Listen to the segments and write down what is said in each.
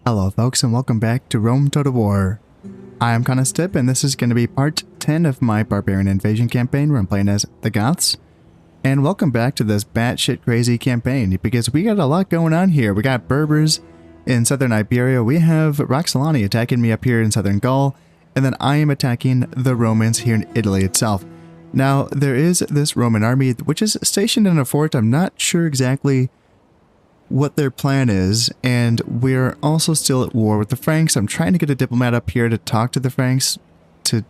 Hello folks and welcome back to Rome Total War. I'm Conostip and this is going to be part 10 of my Barbarian invasion campaign where I'm playing as the Goths. And welcome back to this batshit crazy campaign because we got a lot going on here. We got Berbers in southern Iberia, we have Roxolani attacking me up here in southern Gaul, and then I am attacking the Romans here in Italy itself. Now there is this Roman army which is stationed in a fort. I'm not sure exactly what their plan is, and we're also still at war with the Franks. I'm trying to get a diplomat up here to talk to the Franks to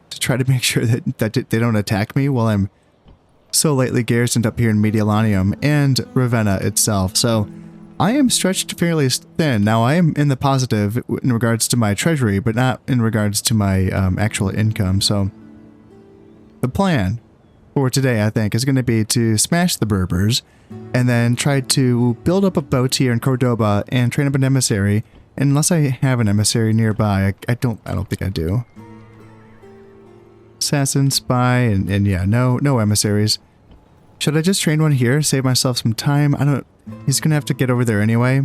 try to make sure that they don't attack me while I'm so lately garrisoned up here in Mediolanium and Ravenna itself. So I am stretched fairly thin. Now I am in the positive in regards to my treasury, but not in regards to my actual income. So the plan for today, I think, is going to be to smash the Berbers and then try to build up a boat here in Cordoba and train up an emissary. Unless I have an emissary nearby, I don't think I do. Assassin, spy, and yeah, no emissaries. Should I just train one here, save myself some time? He's gonna have to get over there anyway.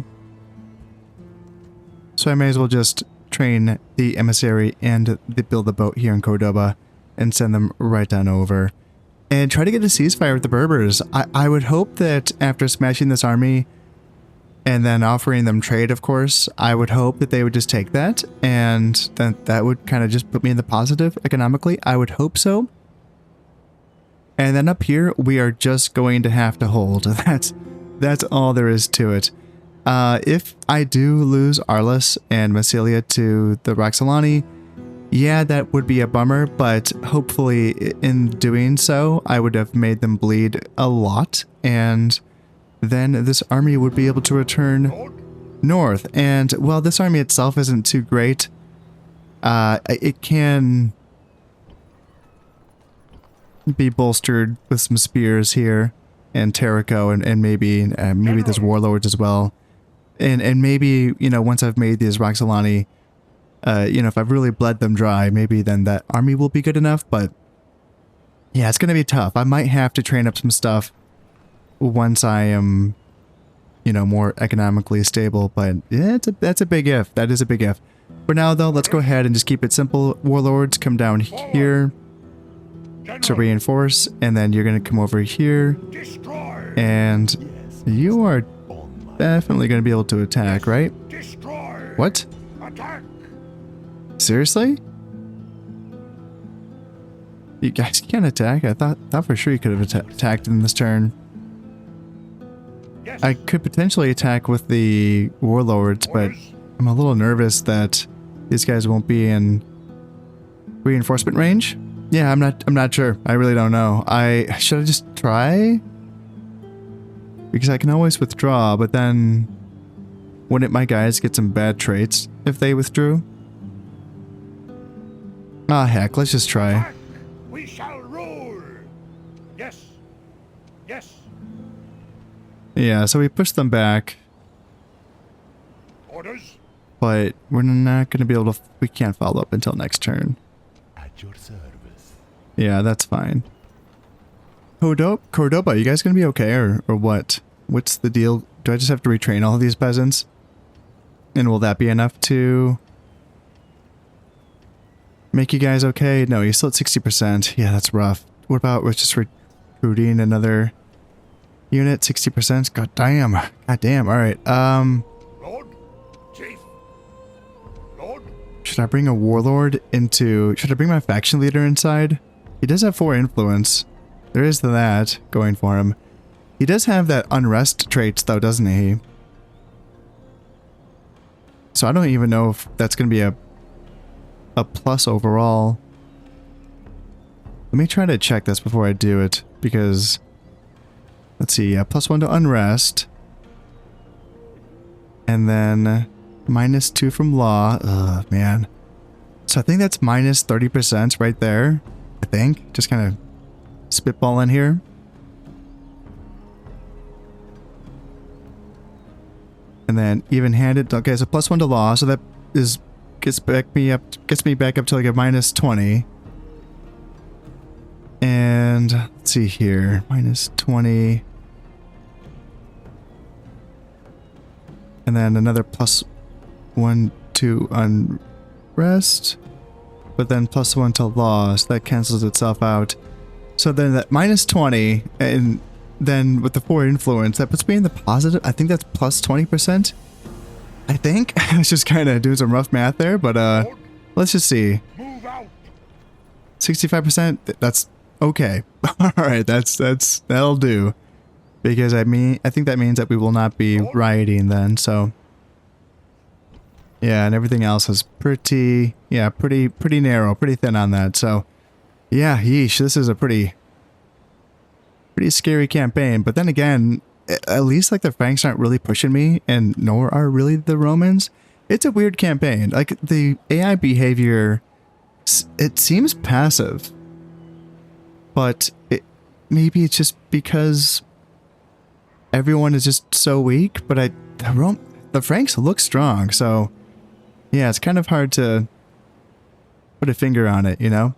So I may as well just train the emissary and build the boat here in Cordoba and send them right on over. And try to get a ceasefire with the Berbers. I would hope that after smashing this army and then offering them trade, of course, I would hope that they would just take that, and then that would kind of just put me in the positive economically. I would hope so. And then up here, we are just going to have to hold. That's all there is to it. If I do lose Arles and Massilia to the Roxolani, yeah, that would be a bummer, but hopefully in doing so, I would have made them bleed a lot, and then this army would be able to return north. And, well, this army itself isn't too great. It can be bolstered with some spears here, and Terrico, and maybe there's warlords as well. And maybe, you know, once I've made these Roxolani, you know, if I've really bled them dry, maybe then that army will be good enough, but yeah, it's going to be tough. I might have to train up some stuff once I am, you know, more economically stable, but yeah, that's a big if. That is a big if. For now, though, let's go ahead and just keep it simple. Warlords, come down here to reinforce, and then you're going to come over here, and you are definitely going to be able to attack, right? What? Seriously? You guys can't attack? I thought for sure you could have attacked in this turn. I could potentially attack with the warlords, but I'm a little nervous that these guys won't be in reinforcement range. Yeah, I'm not sure. I really don't know. Should I just try? Because I can always withdraw, but then wouldn't my guys get some bad traits if they withdrew? Ah, heck, let's just try. We shall rule. Yes. Yes. Yeah, so we pushed them back. Orders. But we're not going to be able to... We can't follow up until next turn. At your service. Yeah, that's fine. Cordoba, you guys going to be okay or what? What's the deal? Do I just have to retrain all of these peasants? And will that be enough to make you guys okay? No, you're still at 60%. Yeah, that's rough. What about we're just recruiting another unit? 60%? God damn. God damn. All right. Lord. Chief. Lord. Should I bring a warlord into... Should I bring my faction leader inside? He does have 4 influence. There is that going for him. He does have that unrest traits though, doesn't he? So I don't even know if that's going to be a plus overall. Let me try to check this before I do it, because let's see, +1 to unrest, and then -2 from law. Ugh, man. So I think that's -30% right there. I think just kind of spitball in here. And then even-handed. Okay, so +1 to law, so that is gets me back up to like a -20. And let's see here, -20. And then another 1 to unrest, but then +1 to law, so that cancels itself out. So then that -20, and then with the 4 influence, that puts me in the positive. I think that's +20%. I think. I was just kind of doing some rough math there, but let's just see. 65%, that's okay. Alright, that'll do. Because I think that means that we will not be rioting then, so. Yeah, and everything else is pretty narrow, pretty thin on that, so. Yeah, yeesh, this is a pretty scary campaign, but then again, at least like the Franks aren't really pushing me, and nor are really the Romans. It's a weird campaign. Like the AI behavior, it seems passive, but maybe it's just because everyone is just so weak. But the Franks look strong, so yeah, it's kind of hard to put a finger on it, you know.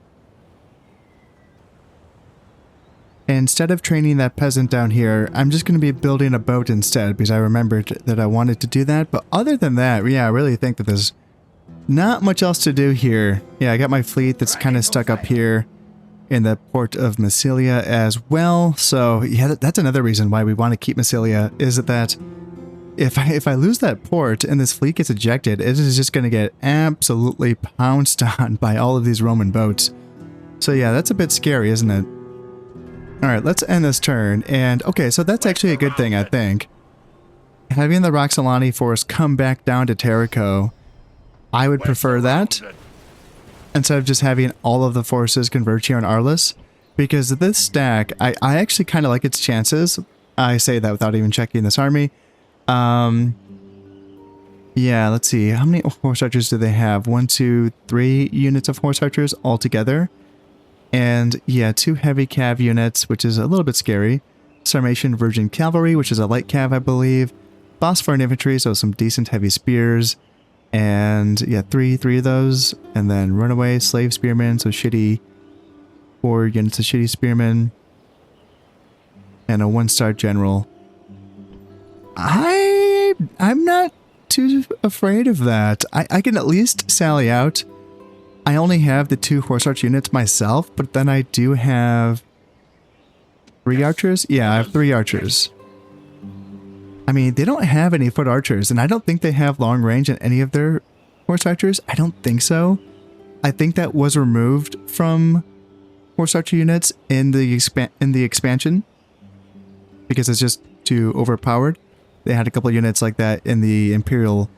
Instead of training that peasant down here, I'm just going to be building a boat instead, because I remembered that I wanted to do that. But other than that, yeah, I really think that there's not much else to do here. Yeah, I got my fleet that's kind of stuck up here in the port of Massilia as well. So yeah, that's another reason why we want to keep Massilia, is that if I lose that port and this fleet gets ejected, it is just going to get absolutely pounced on by all of these Roman boats. So yeah, that's a bit scary, isn't it? Alright, let's end this turn, and okay, so that's actually a good thing, I think. Having the Roxolani force come back down to Terrico, I would prefer that, instead of just having all of the forces converge here on Arles, because this stack, I actually kind of like its chances. I say that without even checking this army. Yeah, let's see, how many horse archers do they have? 1, 2, 3 units of horse archers altogether. And yeah, 2 heavy cav units, which is a little bit scary. Sarmatian Virgin Cavalry, which is a light cav, I believe. Phosphor infantry, so some decent heavy spears. And yeah, three of those. And then runaway slave spearmen, so shitty 4 units of shitty spearmen. And a 1-star general. I'm not too afraid of that. I can at least sally out. I only have the 2 horse arch units myself, but then I do have 3 archers? Yeah, I have 3 archers. I mean, they don't have any foot archers, and I don't think they have long range in any of their horse archers. I don't think so. I think that was removed from horse archer units in the expansion, because it's just too overpowered. They had a couple units like that in the Imperial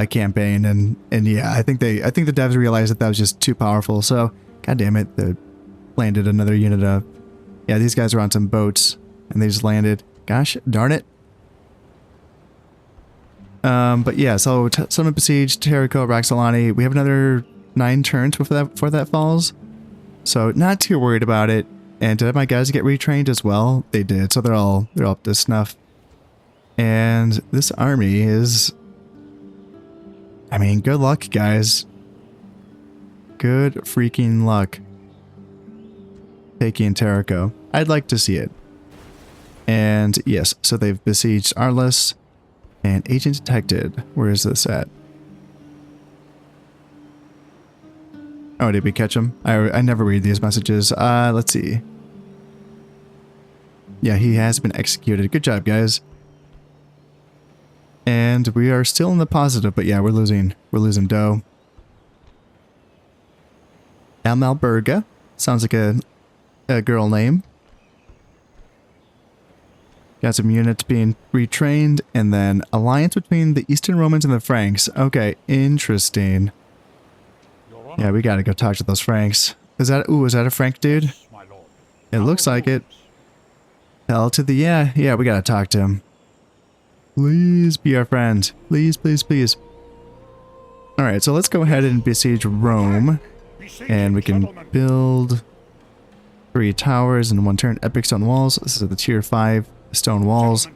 campaign, and yeah, I think the devs realized that was just too powerful. So, god damn it, they landed another unit of. Yeah, these guys are on some boats, and they just landed. Gosh darn it. But yeah, so Summit Besiege, Terrico, Roxolani. We have another 9 turns before that falls, so not too worried about it. And did my guys get retrained as well? They did, so they're all up to snuff. And this army is. I mean, good luck, guys. Good freaking luck taking Terrico. I'd like to see it. And yes, so they've besieged Arles. And agent detected. Where is this at? Oh, did we catch him? I never read these messages. Let's see. Yeah, he has been executed. Good job, guys. And we are still in the positive, but yeah, we're losing dough. Amalberga. Sounds like a girl name. Got some units being retrained, and then alliance between the Eastern Romans and the Franks. Okay, interesting. Yeah, we gotta go talk to those Franks. Is that a Frank dude? It looks like it. Hell to the yeah, we gotta talk to him. Please be our friend. Please, please, please. Alright, so let's go ahead and besiege Rome. And we can build 3 towers in 1 turn. Epic stone walls. This is the tier 5 stone walls.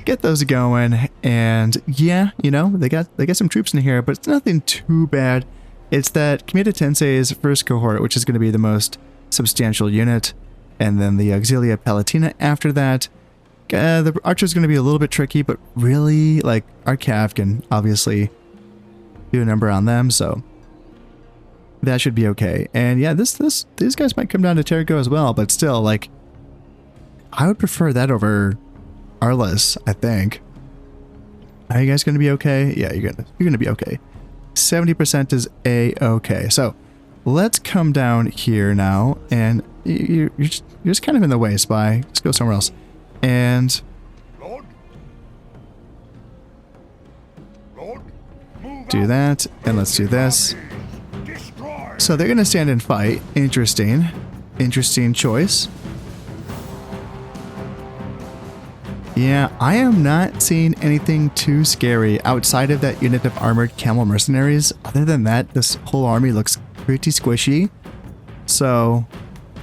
Get those going. And yeah, you know, they got some troops in here, but it's nothing too bad. It's that Comita Tensei's first cohort, which is going to be the most substantial unit. And then the Auxilia Palatina after that. The archer's going to be a little bit tricky, but really, like, our cav can obviously do a number on them, so that should be okay. And yeah, these guys might come down to Terrico as well, but still, like, I would prefer that over Arliss, I think. Are you guys gonna be okay? Yeah, you're gonna be okay. 70% is a-okay. So let's come down here now, and you're just kind of in the way, Spy. Let's go somewhere else. And Lord? Lord? Move do out. that, and let's do this. Destroy. So they're gonna stand and fight. Interesting. Interesting choice. Yeah, I am not seeing anything too scary outside of that unit of armored camel mercenaries. Other than that, this whole army looks pretty squishy. So,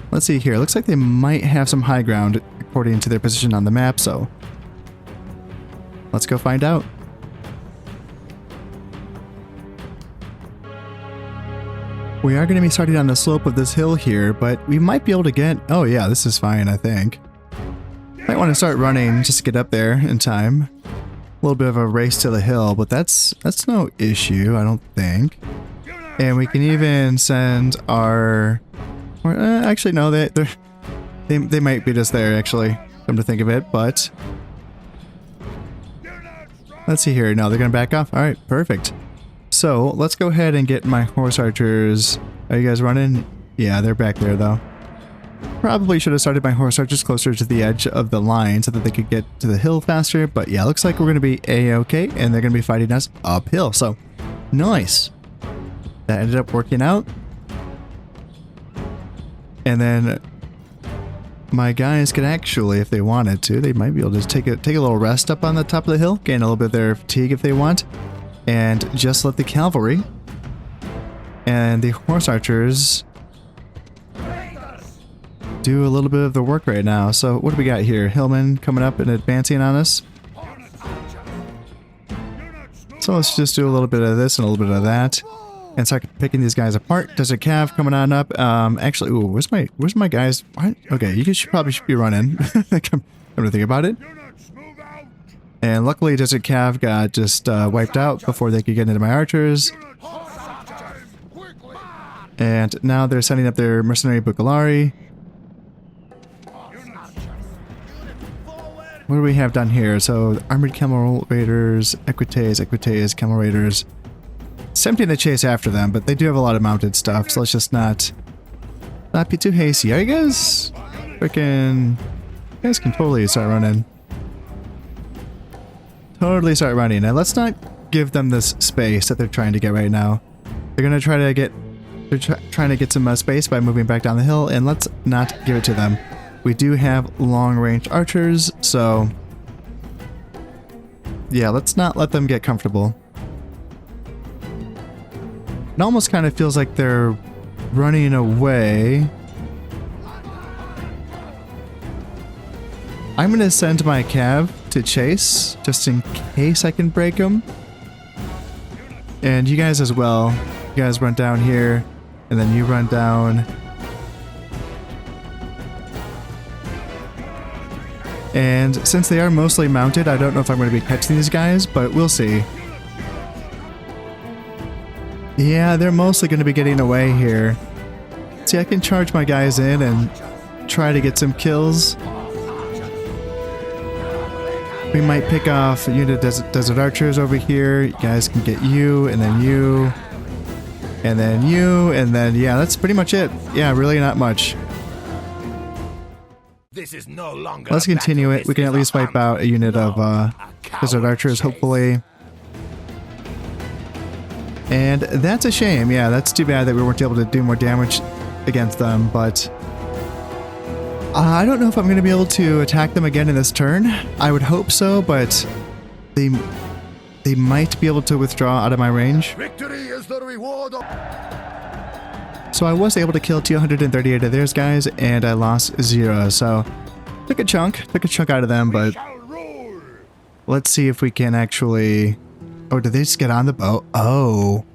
let's see here. Looks like they might have some high ground according to their position on the map, so let's go find out. We are going to be starting on the slope of this hill here, but we might be able to get... Oh yeah, this is fine, I think. Might want to start running just to get up there in time. A little bit of a race to the hill, but that's no issue, I don't think. And we can even send our... actually, no, they might beat us there, actually, come to think of it, but... Let's see here. No, they're going to back off. All right, perfect. So, let's go ahead and get my horse archers. Are you guys running? Yeah, they're back there, though. Probably should have started my horse archers closer to the edge of the line so that they could get to the hill faster. But yeah, looks like we're going to be a-okay, and they're going to be fighting us uphill. So, nice. That ended up working out. And then my guys could actually, if they wanted to, they might be able to take a little rest up on the top of the hill, gain a little bit of their fatigue if they want, and just let the cavalry and the horse archers do a little bit of the work right now. So what do we got here? Hillman coming up and advancing on us. So let's just do a little bit of this and a little bit of that, and start picking these guys apart. Desert Cav coming on up. Actually, ooh, where's my guys? What? Okay, you guys probably should be running. Come to think about it. And luckily, Desert Cav got just wiped out before they could get into my archers. And now they're sending up their mercenary Bukalari. What do we have done here? So, armored camel raiders, equites, camel raiders. It's tempting to chase after them, but they do have a lot of mounted stuff, so let's just not be too hasty. Are you guys freaking... You guys can totally start running. Totally start running. And let's not give them this space that they're trying to get right now. They're gonna try to get... They're trying to get some space by moving back down the hill, and let's not give it to them. We do have long-range archers, so... Yeah, let's not let them get comfortable. It almost kind of feels like they're running away. I'm going to send my cav to chase, just in case I can break them. And you guys as well. You guys run down here, and then you run down. And since they are mostly mounted, I don't know if I'm going to be catching these guys, but we'll see. Yeah, they're mostly going to be getting away here. See, I can charge my guys in and try to get some kills. We might pick off a unit of desert archers over here. You guys can get you, and then you, and then you, and then, yeah, that's pretty much it. Yeah, really not much. This is no longer. Let's continue it. We can at least wipe out a unit of desert archers, hopefully. And that's a shame. Yeah, that's too bad that we weren't able to do more damage against them, but I don't know if I'm going to be able to attack them again in this turn. I would hope so, but they might be able to withdraw out of my range. Victory is the reward of... So I was able to kill 238 of theirs guys, and I lost 0. So took a chunk out of them, but let's see if we can actually... Oh, did they just get on the boat? Oh.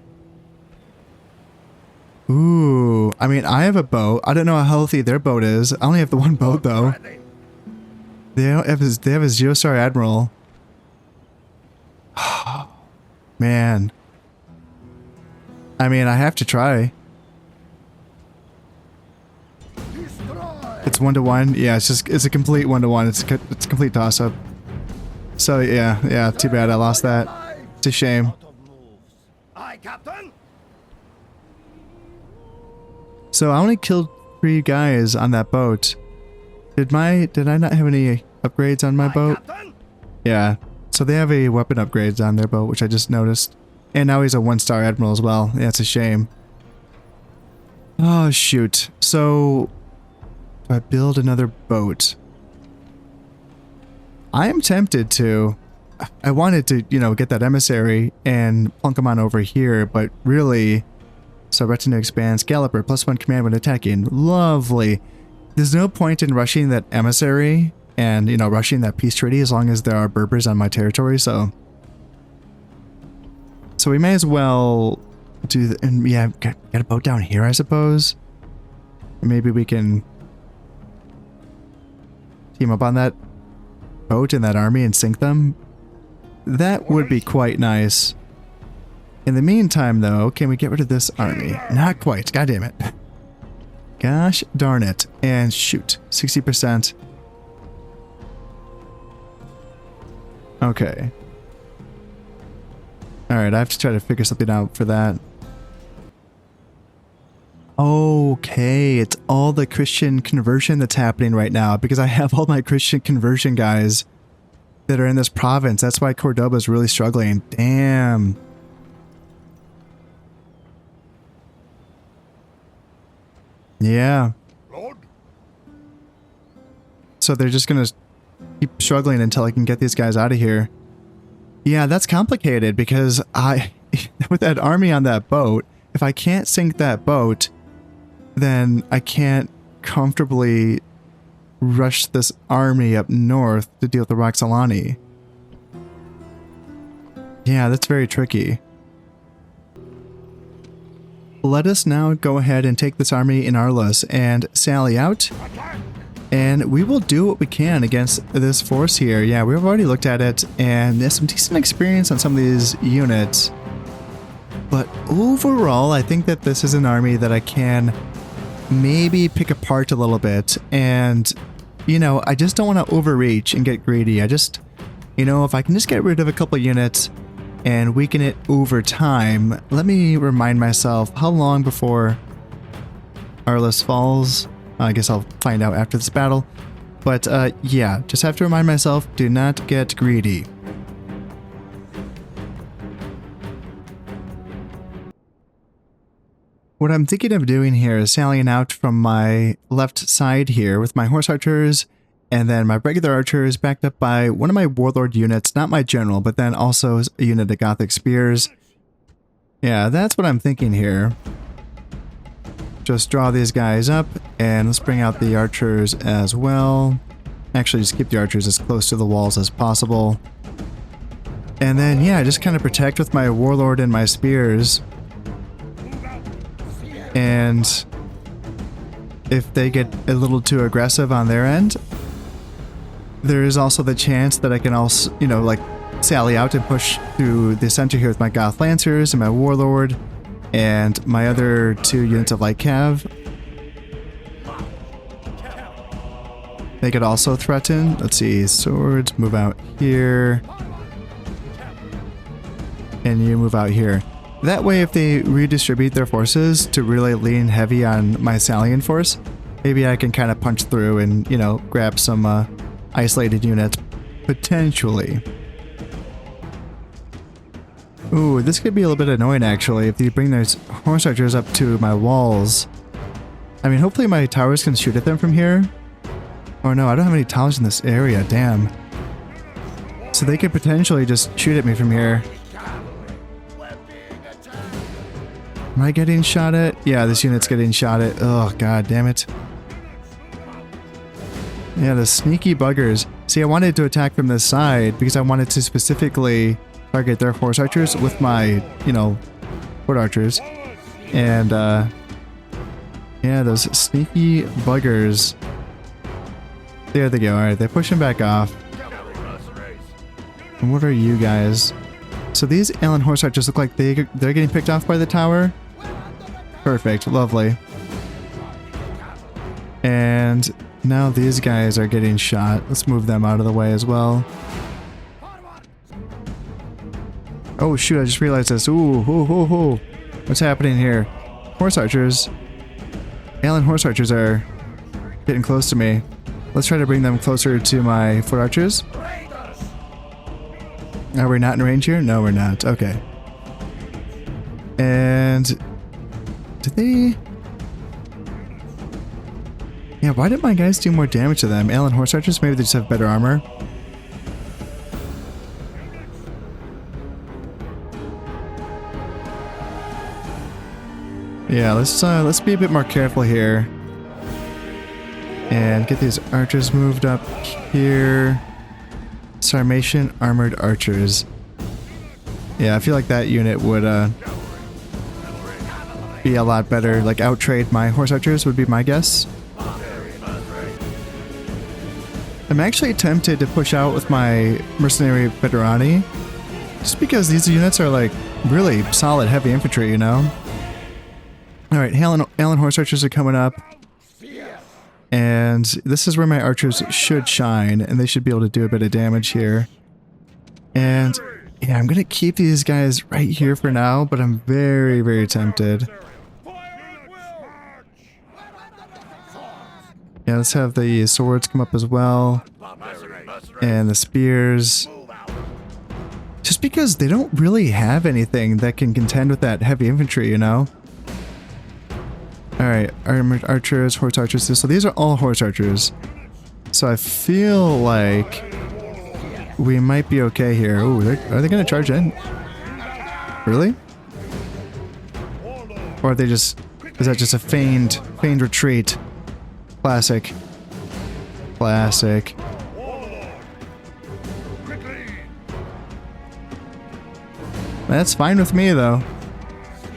Ooh. I mean, I have a boat. I don't know how healthy their boat is. I only have the one boat, though. They have a 0-star admiral. Man. I mean, I have to try. Destroy! It's 1-to-1. Yeah, it's a complete 1-to-1. It's a complete toss-up. So yeah, too bad I lost that. It's a shame. Out of moves. Aye, Captain! So I only killed 3 guys on that boat. Did I not have any upgrades on my Aye, boat? Captain! Yeah. So they have a weapon upgrades on their boat, which I just noticed. And now he's a 1-star admiral as well. Yeah, it's a shame. Oh, shoot. So, do I build another boat? I am tempted to. I wanted to, get that emissary and plunk him on over here, but really... So, retinue expands. Galloper, +1 command when attacking. Lovely. There's no point in rushing that emissary and, rushing that peace treaty as long as there are Berbers on my territory, so... So we may as well do and yeah, get a boat down here, I suppose. Maybe we can team up on that boat and that army and sink them. That would be quite nice. In the meantime, though, can we get rid of this army? Not quite. God damn it. Gosh darn it. And shoot. 60%. Okay. Alright, I have to try to figure something out for that. Okay, it's all the Christian conversion that's happening right now because I have all my Christian conversion guys that are in this province. That's why Cordoba is really struggling. Damn. Yeah. Lord? So they're just gonna keep struggling until I can get these guys out of here. Yeah, that's complicated because with that army on that boat, if I can't sink that boat, then I can't comfortably rush this army up north to deal with the Roxolani. Yeah, that's very tricky. Let us now go ahead and take this army in Arlos and sally out. Attack! And we will do what we can against this force here. Yeah, we've already looked at it, and there's some decent experience on some of these units. But overall, I think that this is an army that I can maybe pick apart a little bit. And, I just don't want to overreach and get greedy. I just, if I can just get rid of a couple units and weaken it over time. Let me remind myself, how long before Arlos falls? I guess I'll find out after this battle. But, yeah, just have to remind myself, do not get greedy. What I'm thinking of doing here is sallying out from my left side here with my horse archers, and then my regular archers backed up by one of my warlord units, not my general, but then also a unit of Gothic spears. Yeah, that's what I'm thinking here. Just draw these guys up, and let's bring out the archers as well. Actually, just keep the archers as close to the walls as possible. And then, yeah, just kind of protect with my warlord and my spears. And if they get a little too aggressive on their end, there is also the chance that I can also, sally out and push through the center here with my Goth Lancers and my warlord. And my other 2 units of light cav. They could also threaten. Let's see, swords, move out here. And you move out here. That way, if they redistribute their forces to really lean heavy on my Salian force, maybe I can kind of punch through and, grab some isolated units, potentially. Ooh, this could be a little bit annoying actually if you bring those horse archers up to my walls. I mean, hopefully my towers can shoot at them from here. Oh no, I don't have any towers in this area, damn. So they could potentially just shoot at me from here. Am I getting shot at? Yeah, this unit's getting shot at. Oh, god damn it. Yeah, the sneaky buggers. See, I wanted to attack from this side because I wanted to specifically target their horse archers with my, foot archers. And, yeah, those sneaky buggers. There they go. Alright, they're pushing back off. And what are you guys? So these Allen horse archers look like they're getting picked off by the tower. Perfect. Lovely. And now these guys are getting shot. Let's move them out of the way as well. Oh shoot, I just realized this. Ooh, ooh, ooh, ooh. What's happening here? Horse archers. Alien horse archers are getting close to me. Let's try to bring them closer to my foot archers. Are we not in range here? No, we're not. Okay. And did they... Yeah, why did my guys do more damage to them? Alien horse archers? Maybe they just have better armor. Yeah, let's be a bit more careful here. And get these archers moved up here. Sarmatian armored archers. Yeah, I feel like that unit would be a lot better. Like outtrade my horse archers would be my guess. I'm actually tempted to push out with my mercenary veterani. Just because these units are like really solid heavy infantry, you know? Alright, Alien horse archers are coming up. And this is where my archers should shine, and they should be able to do a bit of damage here. And yeah, I'm gonna keep these guys right here for now, but I'm very, very tempted. Yeah, let's have the swords come up as well. And the spears. Just because they don't really have anything that can contend with that heavy infantry, you know? Alright, armored archers, horse archers. So these are all horse archers. So I feel like we might be okay here. Ooh, are they going to charge in? Really? Or are they just... Is that just a feigned retreat? Classic. Classic. That's fine with me, though.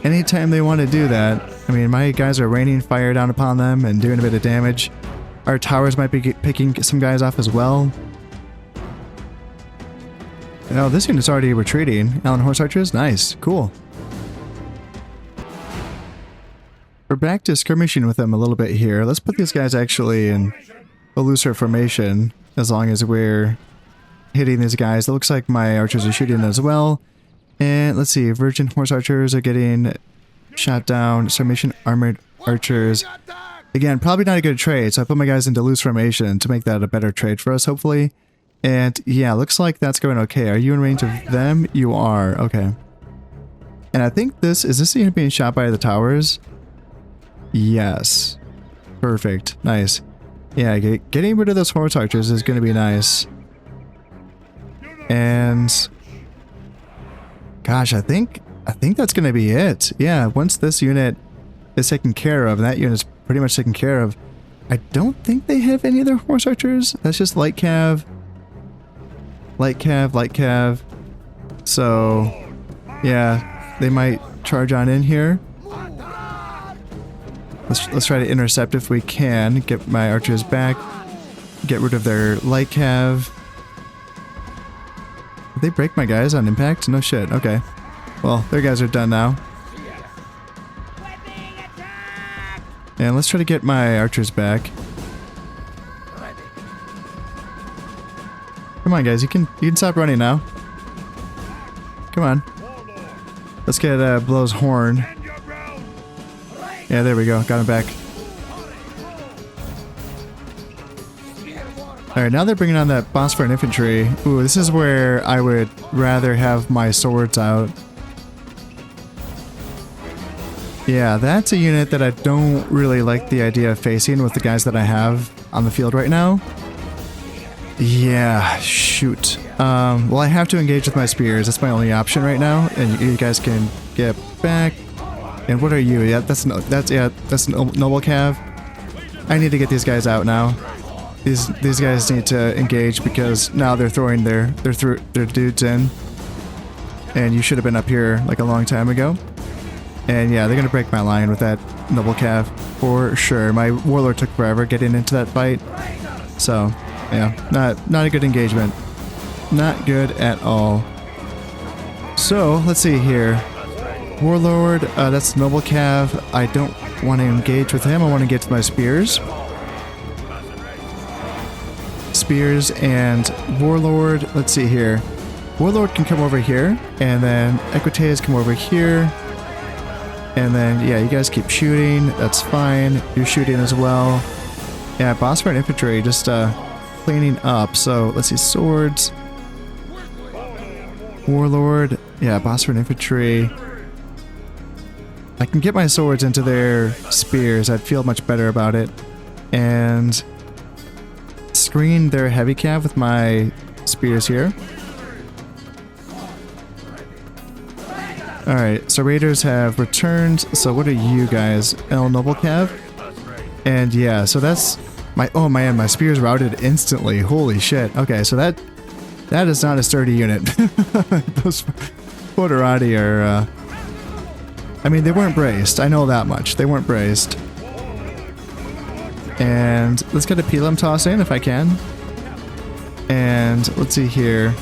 Anytime they want to do that. I mean, my guys are raining fire down upon them and doing a bit of damage. Our towers might be picking some guys off as well. Oh, this unit's already retreating. Alien horse archers? Nice. Cool. We're back to skirmishing with them a little bit here. Let's put these guys actually in a looser formation as long as we're hitting these guys. It looks like my archers are shooting as well. And let's see, virgin horse archers are getting shot down. Sarmatian armored archers. Again, probably not a good trade, so I put my guys into loose formation to make that a better trade for us, hopefully. And yeah, looks like that's going okay. Are you in range of them? You are. Okay. And I think is this unit being shot by the towers? Yes. Perfect. Nice. Yeah, getting rid of those horse archers is going to be nice. And gosh, I think that's going to be it. Yeah, once this unit is taken care of, and that unit's pretty much taken care of, I don't think they have any other horse archers. That's just light cav. Light cav, light cav. So, yeah, they might charge on in here. Let's try to intercept if we can. Get my archers back. Get rid of their light cav. Did they break my guys on impact? No shit. Okay. Well, their guys are done now. And let's try to get my archers back. Come on, guys. You can stop running now. Come on. Let's get Blow's horn. Yeah, there we go. Got him back. Alright, now they're bringing on that Barbarian infantry. Ooh, this is where I would rather have my swords out. Yeah, that's a unit that I don't really like the idea of facing with the guys that I have on the field right now. Yeah, shoot. Well, I have to engage with my spears. That's my only option right now. And you guys can get back. And what are you? Yeah, that's noble cav. I need to get these guys out now. These guys need to engage because now they're throwing their dudes in. And you should have been up here like a long time ago. And yeah, they're gonna break my line with that noble cav for sure. My warlord took forever getting into that fight. So yeah, not a good engagement. Not good at all. So let's see here. Warlord, that's Noble Cav. I don't want to engage with him. I want to get to my spears. Spears and Warlord. Let's see here. Warlord can come over here, and then Equites come over here. And then, yeah, you guys keep shooting. That's fine. You're shooting as well. Yeah, boss fight infantry just cleaning up. So let's see, swords. Warlord. Yeah, boss fight infantry. I can get my swords into their spears. I'd feel much better about it. And screen their heavy cav with my spears here. Alright, so raiders have returned. So what are you guys? El Noble Cav? And yeah, so that's my, oh man, my spears routed instantly. Holy shit. Okay, so that is not a sturdy unit. Those Foderati are, I mean, they weren't braced. I know that much. They weren't braced. And let's get a Pelum toss in if I can. And let's see here.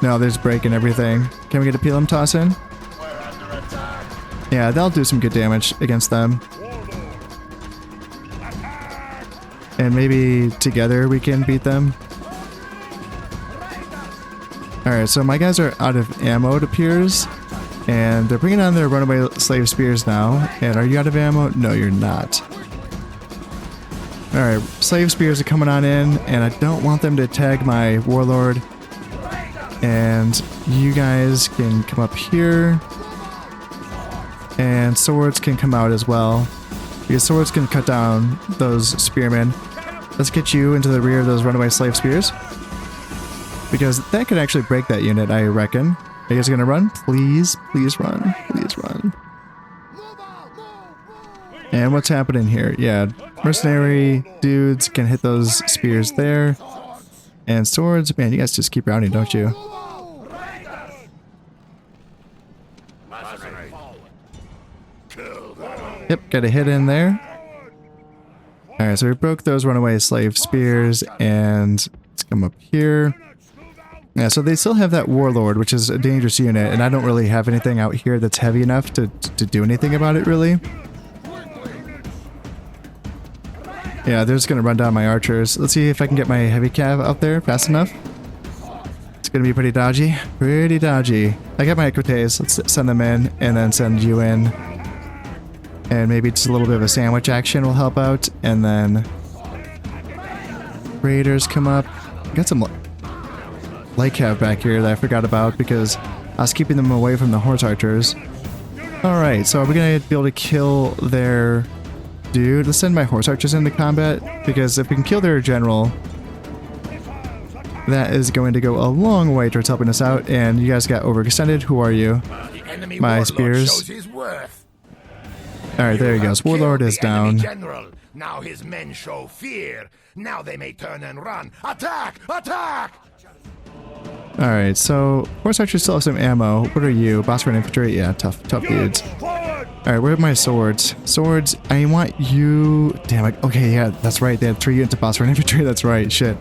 No, there's breaking everything. Can we get a Pelum toss in? Yeah, that'll do some good damage against them. And maybe together we can beat them. Alright, so my guys are out of ammo, it appears. And they're bringing on their runaway slave spears now. And are you out of ammo? No, you're not. Alright, slave spears are coming on in, and I don't want them to tag my warlord. And you guys can come up here. And swords can come out as well. Because swords can cut down those spearmen. Let's get you into the rear of those runaway slave spears. Because that could actually break that unit, I reckon. Are you guys gonna run? Please, please run. Please run. And what's happening here? Yeah, mercenary dudes can hit those spears there. And swords, man, you guys just keep rounding, don't you? Yep, got a hit in there. Alright, so we broke those runaway slave spears, and let's come up here. Yeah, so they still have that warlord, which is a dangerous unit, and I don't really have anything out here that's heavy enough to do anything about it, really. Yeah, they're just gonna run down my archers. Let's see if I can get my heavy cav out there fast enough. It's gonna be pretty dodgy. Pretty dodgy. I got my Equites. Let's send them in, and then send you in. And maybe just a little bit of a sandwich action will help out. And then raiders come up. Got some light cav back here that I forgot about because I was keeping them away from the horse archers. Alright, so are we gonna be able to kill their dude? Let's send my horse archers into combat, because if we can kill their general, that is going to go a long way towards helping us out. And you guys got overextended. Who are you? My spears. Alright, there he goes. Warlord is down. Now his men show fear. Now they may turn and run. Attack! Attack! Alright, so horse archers still have some ammo. What are you? Boss run infantry? Yeah, tough dudes. Alright, where are my swords? Swords, I want you... Damn it. Okay, yeah, that's right. They had 3 units of boss run infantry. That's right. Shit.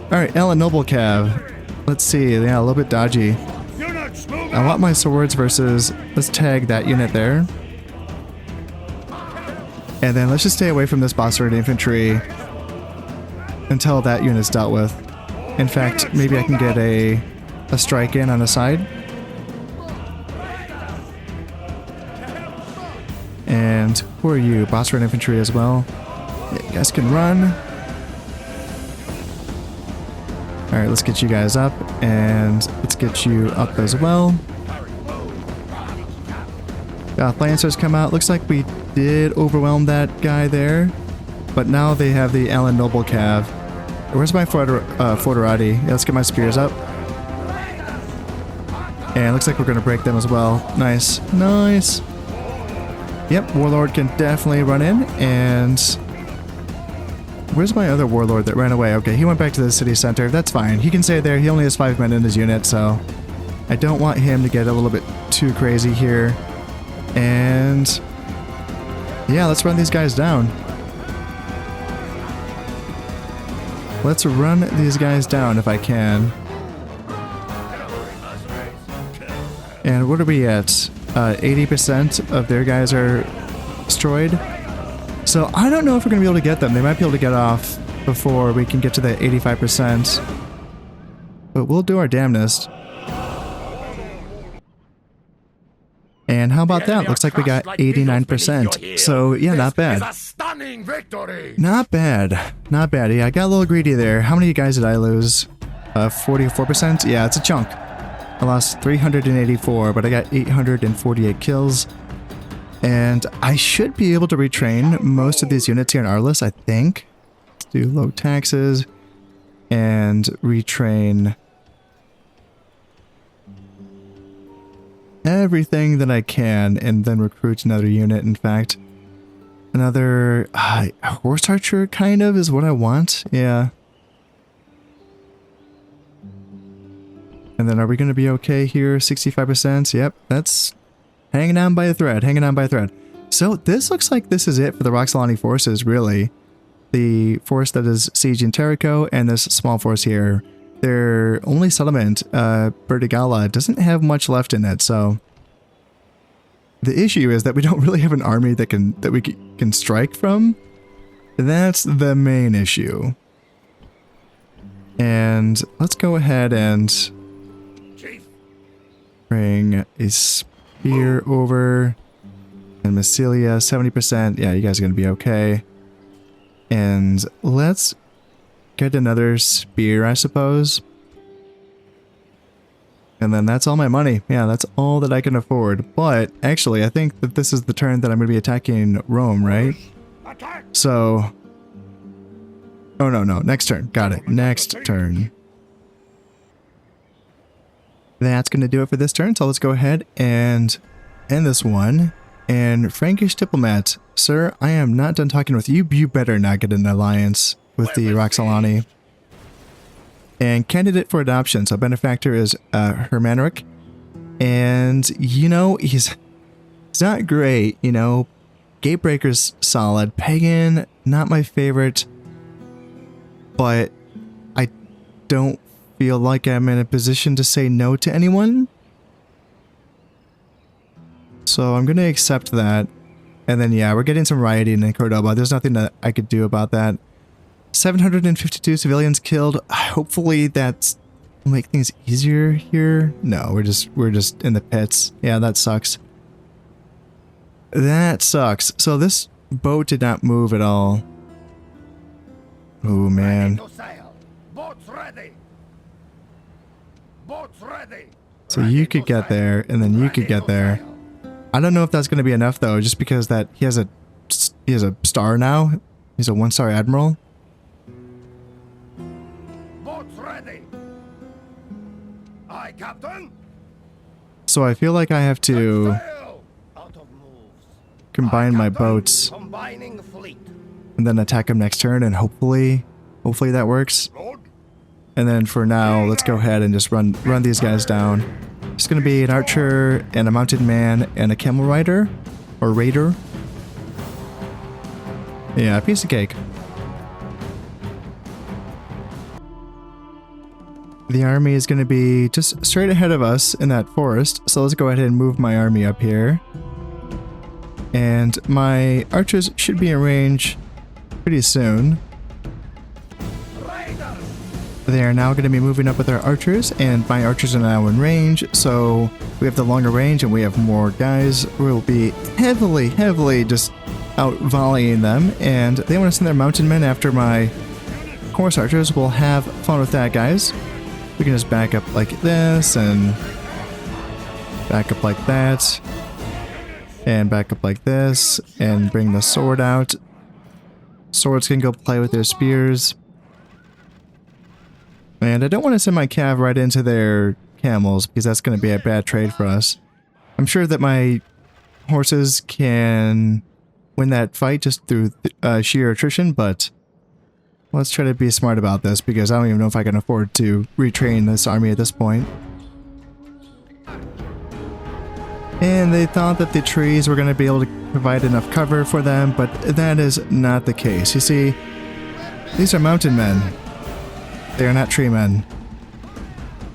Alright, Ellen Noble Cav. Let's see. Yeah, a little bit dodgy. I want my swords versus... Let's tag that unit there. And then let's just stay away from this boss run infantry until that unit's dealt with. In fact, maybe I can get a strike in on the side. And who are you? Boss run infantry as well. Yeah, you guys can run. Alright, let's get you guys up, and let's get you up as well. Lancers come out. Looks like we did overwhelm that guy there, but now they have the Alan Noble Cav. Where's my Foderati? Yeah, let's get my spears up. And it looks like we're going to break them as well. Nice. Nice. Yep, Warlord can definitely run in. And where's my other Warlord that ran away? Okay, he went back to the city center. That's fine. He can stay there. He only has 5 men in his unit, so I don't want him to get a little bit too crazy here. And yeah, let's run these guys down. Let's run these guys down if I can. And what are we at? 80% of their guys are destroyed. So I don't know if we're going to be able to get them. They might be able to get off before we can get to the 85%. But we'll do our damnedest. And how about that? Looks like we got 89%. So yeah, not bad. Not bad. Not bad. Yeah, I got a little greedy there. How many guys did I lose? 44%? Yeah, it's a chunk. I lost 384, but I got 848 kills. And I should be able to retrain most of these units here in Arliss, I think. Let's do low taxes and retrain everything that I can, and then recruit another unit. In fact, another horse archer kind of is what I want. Yeah. And then are we going to be okay here? 65%. Yep, that's hanging on by a thread, hanging on by a thread. So this looks like this is it for the Roxolani forces, really. The force that is sieging Terrico and this small force here. Their only settlement, Bertigala, doesn't have much left in it, so the issue is that we don't really have an army that we can strike from. That's the main issue. And let's go ahead and bring a spear over. And Massilia, 70%. Yeah, you guys are going to be okay. And let's get another spear, I suppose. And then that's all my money. Yeah, that's all that I can afford. But actually, I think that this is the turn that I'm going to be attacking Rome, right? So... oh, no. Next turn. Got it. Next turn. That's going to do it for this turn. So let's go ahead and end this one. And Frankish diplomat, sir, I am not done talking with you. You better not get an alliance with the Roxolani. And candidate for adoption. So benefactor is Hermanric. And, you know, he's not great, you know. Gatebreaker's solid. Pagan, not my favorite. But I don't feel like I'm in a position to say no to anyone. So I'm going to accept that. And then, yeah, we're getting some rioting in Cordoba. There's nothing that I could do about that. 752 civilians killed. Hopefully that will make things easier here. No, we're just in the pits. Yeah, that sucks. That sucks. So this boat did not move at all. Oh, man. So you could get there, and then you could get there. I don't know if that's going to be enough, though, just because that he has a star now. He's a 1-star admiral. Boats ready. Aye, Captain. So I feel like I have to combine my boats and then attack him next turn, and hopefully that works. And then for now, let's go ahead and just run these guys down. It's going to be an archer and a mounted man and a camel rider or raider. Yeah, a piece of cake. The army is going to be just straight ahead of us in that forest. So let's go ahead and move my army up here. And my archers should be in range pretty soon. They are now going to be moving up with our archers, and my archers are now in range, so we have the longer range and we have more guys. We'll be heavily just out volleying them, and they want to send their mountain men after my horse archers. We'll have fun with that, guys. We can just back up like this, and back up like that, and back up like this, and bring the sword out. Swords can go play with their spears. And I don't want to send my cav right into their camels, because that's going to be a bad trade for us. I'm sure that my horses can win that fight just through sheer attrition, but let's try to be smart about this, because I don't even know if I can afford to retrain this army at this point. And they thought that the trees were going to be able to provide enough cover for them, but that is not the case. You see, these are mountain men. They are not tree men.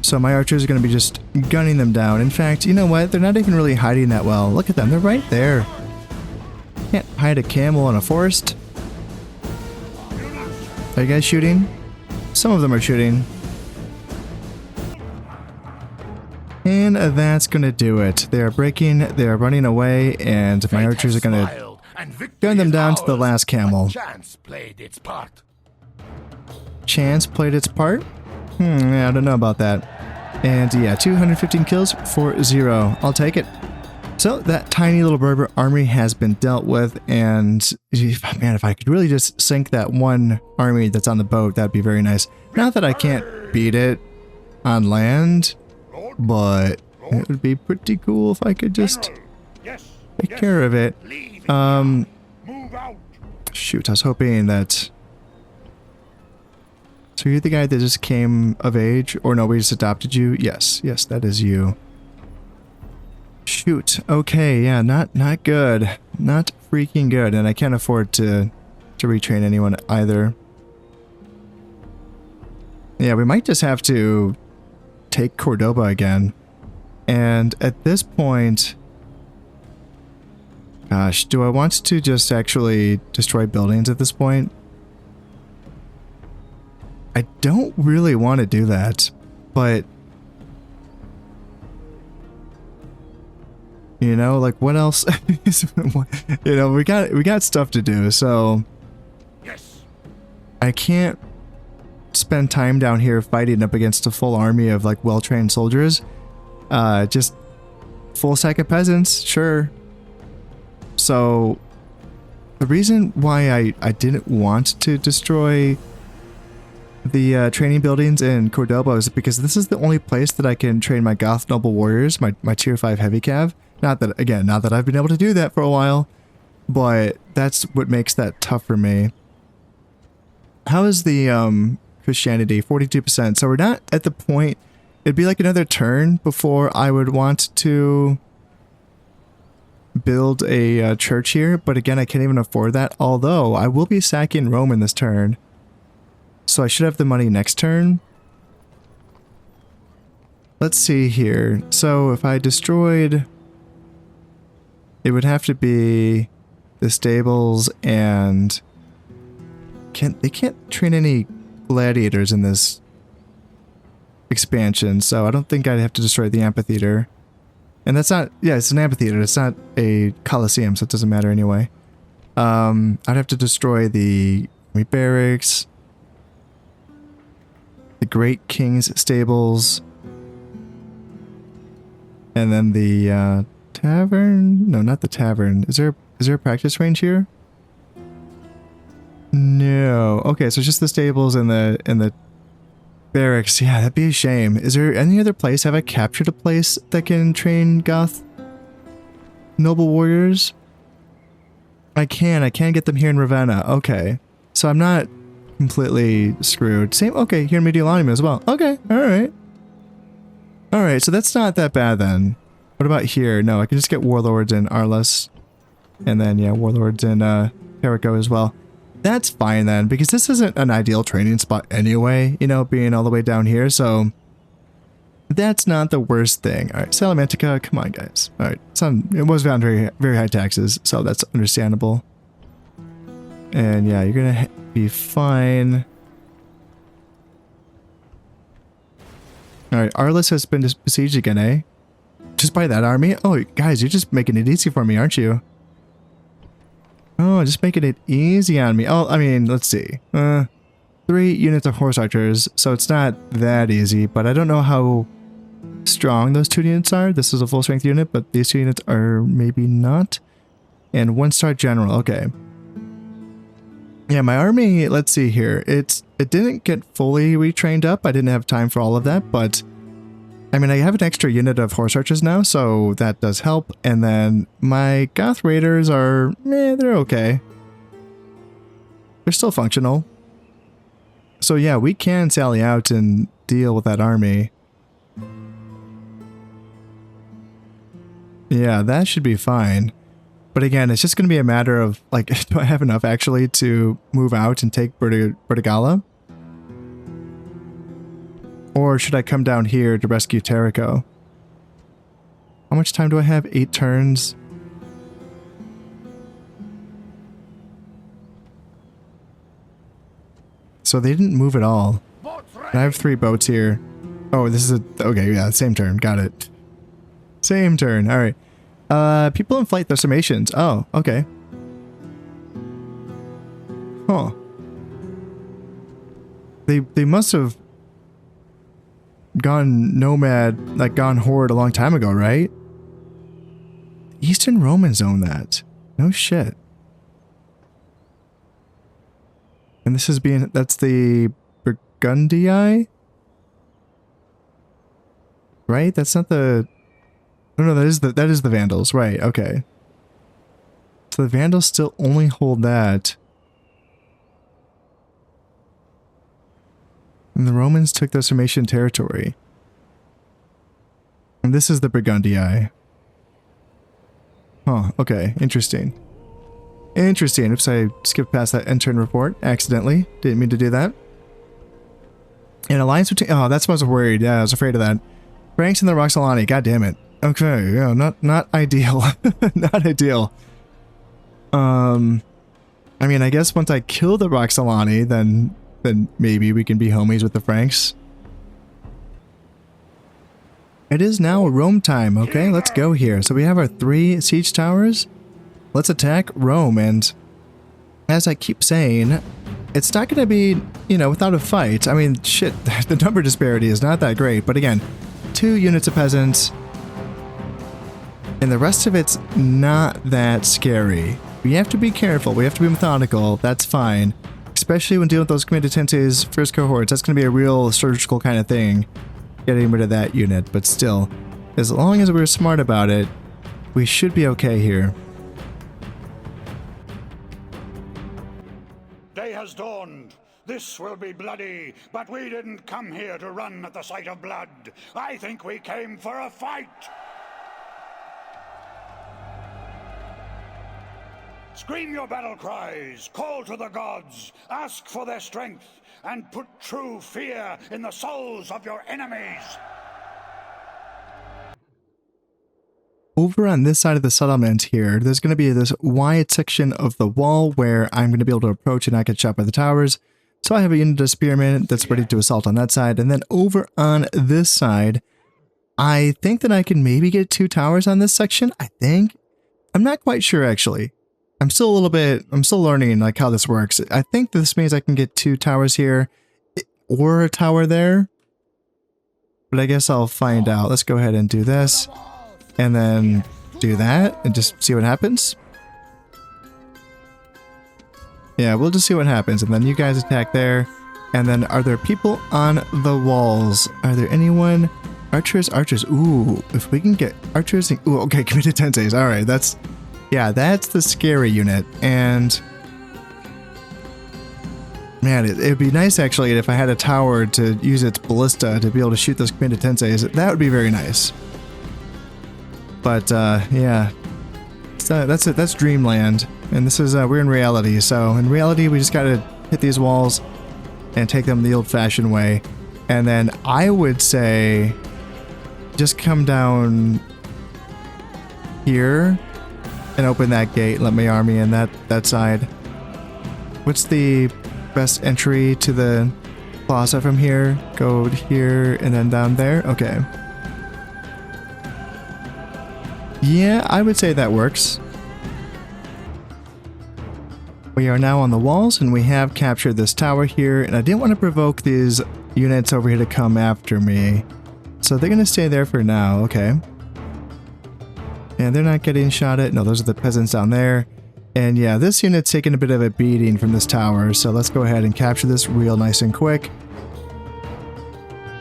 So my archers are going to be just gunning them down. In fact, you know what? They're not even really hiding that well. Look at them. They're right there. Can't hide a camel in a forest. Are you guys shooting? Some of them are shooting. And that's going to do it. They are breaking, they are running away, and my archers are going to gun them down to the last camel. Chance played its part. Chance played its part? Yeah, I don't know about that. And yeah, 215 kills for 0. I'll take it. So that tiny little Berber army has been dealt with, and man, if I could really just sink that one army that's on the boat, that'd be very nice. Not that I can't beat it on land, but it would be pretty cool if I could just take care of it. Shoot, I was hoping that... So you're the guy that just came of age? Or no, we just adopted you? Yes, yes, that is you. Shoot, okay, yeah, not good. Not freaking good, and I can't afford to retrain anyone either. Yeah, we might just have to take Cordoba again. And at this point... Gosh, do I want to just actually destroy buildings at this point? I don't really want to do that, but... You know, like what else? You know, we got stuff to do, so... Yes. I can't spend time down here fighting up against a full army of like well-trained soldiers. Just full sack of peasants, sure. So the reason why I didn't want to destroy the training buildings in Cordoba is because this is the only place that I can train my Goth noble warriors, my tier 5 heavy cav. Not that I've been able to do that for a while, but that's what makes that tough for me. How is the Christianity? 42%. So we're not at the point. It'd be like another turn before I would want to build a church here, but again, I can't even afford that, although I will be sacking Rome in this turn. So I should have the money next turn. Let's see here. So if I destroyed... It would have to be the stables and... They can't train any gladiators in this expansion, so I don't think I'd have to destroy the amphitheater. And that's not... Yeah, it's an amphitheater. It's not a coliseum, so it doesn't matter anyway. I'd have to destroy the barracks, the Great King's stables, and then the tavern? No, not the tavern. Is there a practice range here? No. Okay, so it's just the stables and the barracks. Yeah, that'd be a shame. Is there any other place? Have I captured a place that can train Goth noble warriors? I can get them here in Ravenna. Okay. So I'm not completely screwed. Same, okay, here in Mediolanum as well. Okay, alright. Alright, so that's not that bad then. What about here? No, I can just get warlords in Arles. And then, yeah, warlords in Perico as well. That's fine then, because this isn't an ideal training spot anyway, you know, being all the way down here, so... That's not the worst thing. Alright, Salamantica, come on guys. Alright, it was found very, very high taxes, so that's understandable. And yeah, you're gonna be fine. Alright, Arles has been besieged again, eh? Just by that army? Oh, guys, you're just making it easy for me, aren't you? Oh, just making it easy on me. Oh, I mean, let's see. 3 units of horse archers, so it's not that easy, but I don't know how strong those 2 units are. This is a full strength unit, but these 2 units are maybe not. And 1-star general, okay. Yeah, my army, let's see here. It didn't get fully retrained up. I didn't have time for all of that, but I mean, I have an extra unit of horse archers now, so that does help. And then my Goth raiders are, they're okay. They're still functional. So yeah, we can sally out and deal with that army. Yeah, that should be fine. But again, it's just going to be a matter of, like, do I have enough actually to move out and take Bertigala? Or should I come down here to rescue Terrico? How much time do I have? 8 turns. So they didn't move at all. And I have 3 boats here. Oh, this is a... Okay, yeah, same turn. Got it. Same turn. All right. People in flight, there's summations. Oh, okay. Huh. They must have gone nomad, like gone horde a long time ago, right? Eastern Romans own that. No shit. And this is being... That's the Burgundii? Right? That's not the... Oh no, that is the Vandals. Right, okay. So the Vandals still only hold that. And the Romans took the Sarmatian territory. And this is the Burgundii. Huh, okay. Interesting. Interesting. Oops, I skipped past that intern report accidentally. Didn't mean to do that. An alliance between... Oh, that's what I was worried. Yeah, I was afraid of that. Franks and the Roxolani. God damn it. Okay, yeah, not ideal. Not ideal. I mean, I guess once I kill the Roxolani, then maybe we can be homies with the Franks. It is now Rome time. Okay, let's go here. So we have our 3 siege towers. Let's attack Rome, and as I keep saying, it's not going to be, you know, without a fight. I mean, shit, the number disparity is not that great, but again, 2 units of peasants, and the rest of it's not that scary. We have to be careful, we have to be methodical, that's fine. Especially when dealing with those comitatenses, first cohorts, that's going to be a real surgical kind of thing, getting rid of that unit, but still, as long as we're smart about it, we should be okay here. Day has dawned. This will be bloody, but we didn't come here to run at the sight of blood. I think we came for a fight. Scream your battle cries, call to the gods, ask for their strength, and put true fear in the souls of your enemies. Over on this side of the settlement here, there's going to be this wide section of the wall where I'm going to be able to approach and not get shot by the towers. So I have a unit of spearmen that's ready to assault on that side. And then over on this side, I think that I can maybe get 2 towers on this section. I think. I'm not quite sure, actually. I'm still learning like how this works. I think this means I can get 2 towers here or a tower there. But I guess I'll find out. Let's go ahead and do this. And then do that and just see what happens. Yeah, we'll just see what happens. And then you guys attack there. And then are there people on the walls? Are there anyone? Archers. Ooh, if we can get archers. Ooh, okay, committed tenses. All right, that's the scary unit. And man, it'd be nice actually if I had a tower to use its ballista to be able to shoot those committed tenses. That would be very nice. But yeah, that's it. That's dreamland, and this is we're in reality. So in reality, we just gotta hit these walls and take them the old-fashioned way. And then I would say, just come down here and open that gate. Let my army in that side. What's the best entry to the plaza from here? Go here and then down there. Okay. Yeah, I would say that works. We are now on the walls and we have captured this tower here, and I didn't want to provoke these units over here to come after me. So they're going to stay there for now, okay. And they're not getting shot at. No, those are the peasants down there. And yeah, this unit's taking a bit of a beating from this tower, so let's go ahead and capture this real nice and quick.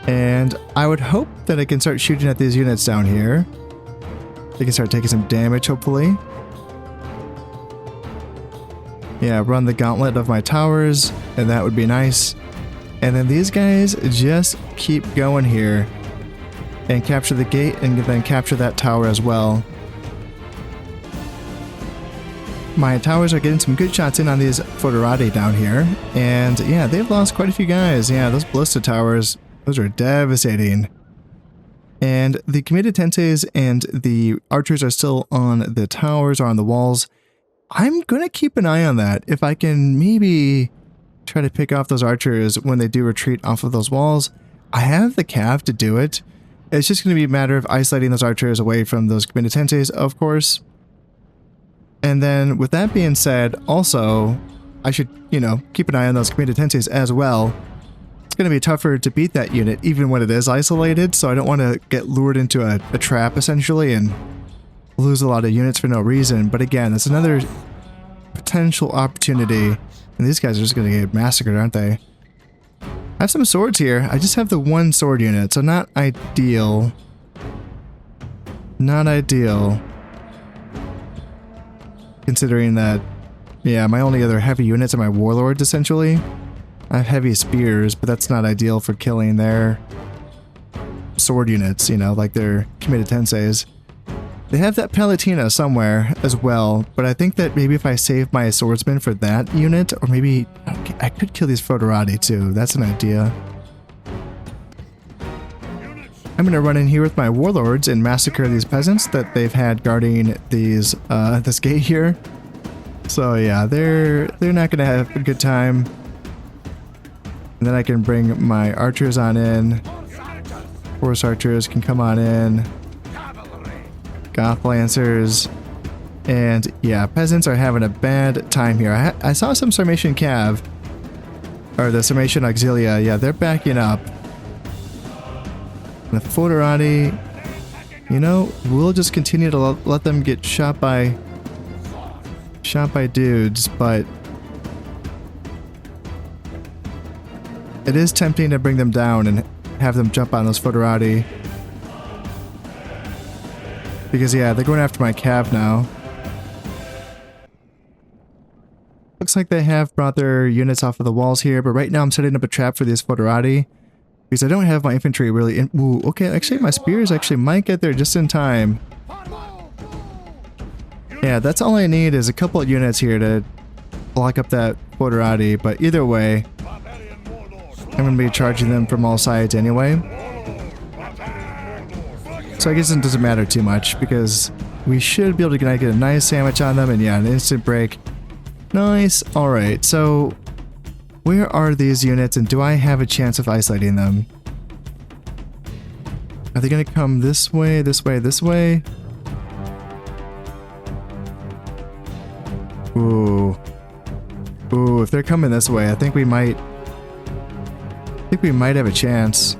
And I would hope that I can start shooting at these units down here. They can start taking some damage, hopefully. Yeah, run the gauntlet of my towers, and that would be nice. And then these guys just keep going here and capture the gate and then capture that tower as well. My towers are getting some good shots in on these Foederati down here. And yeah, they've lost quite a few guys. Yeah, those ballista towers Those are devastating. And the comitatenses and the archers are still on the towers or on the walls. I'm gonna keep an eye on that. If I can maybe try to pick off those archers when they do retreat off of those walls. I have the cav to do it. It's just gonna be a matter of isolating those archers away from those comitatenses, of course. And then with that being said, also, I should, you know, keep an eye on those comitatenses as well. It's going to be tougher to beat that unit even when it is isolated, so I don't want to get lured into a trap essentially and lose a lot of units for no reason. But again, that's another potential opportunity. And these guys are just going to get massacred, aren't they? I have some swords here. I just have the one sword unit, so not ideal. Not ideal. Considering that, yeah, my only other heavy units are my warlords, essentially. I have heavy spears, but that's not ideal for killing their sword units, you know, like their comitatenses. They have that Palatina somewhere as well, but I think that maybe if I save my swordsman for that unit, or maybe I could kill these Foederati too. That's an idea. I'm gonna run in here with my warlords and massacre these peasants that they've had guarding these this gate here. So yeah, they're not gonna have a good time. And then I can bring my archers on in. Horse archers can come on in. Goth lancers. And yeah, peasants are having a bad time here. I saw some Sarmatian cav, or the Sarmatian auxilia. Yeah, they're backing up. The Foederati, you know, we'll just continue to let them get shot by dudes, but it is tempting to bring them down and have them jump on those Foederati. Because yeah, they're going after my cav now. Looks like they have brought their units off of the walls here, but right now I'm setting up a trap for these Foederati. Because I don't have my infantry really in. Ooh, okay, actually my spears actually might get there just in time. Yeah, that's all I need is a couple of units here to block up that Foederati, but either way, I'm going to be charging them from all sides anyway. So I guess it doesn't matter too much, because we should be able to get a nice sandwich on them, and yeah, an instant break. Nice, alright, so where are these units, and do I have a chance of isolating them? Are they going to come this way, this way, this way? Ooh. Ooh, if they're coming this way, I think we might have a chance.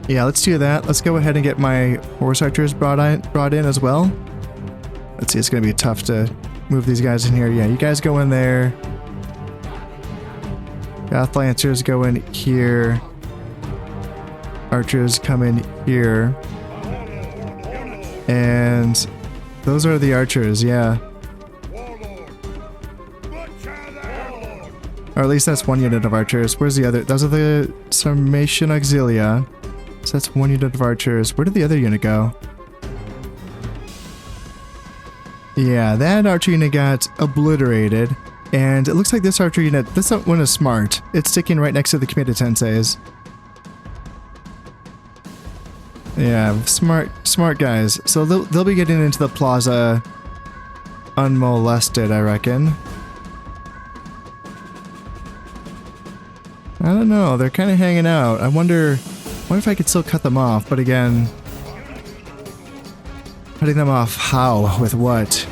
Yeah, let's do that. Let's go ahead and get my horse archers brought in as well. Let's see, it's going to be tough to move these guys in here. Yeah, you guys go in there. Goth lancers go in here. Archers come in here. And those are the archers, yeah. Or at least that's one unit of archers. Where's the other? Those are the Sarmatian auxilia. So that's one unit of archers. Where did the other unit go? Yeah, that archer unit got obliterated. And it looks like this archer unit, this one is smart. It's sticking right next to the comitatenses. Yeah, smart guys. So they'll be getting into the plaza unmolested, I reckon. I don't know, they're kind of hanging out. I wonder if I could still cut them off, but again, cutting them off how? With what?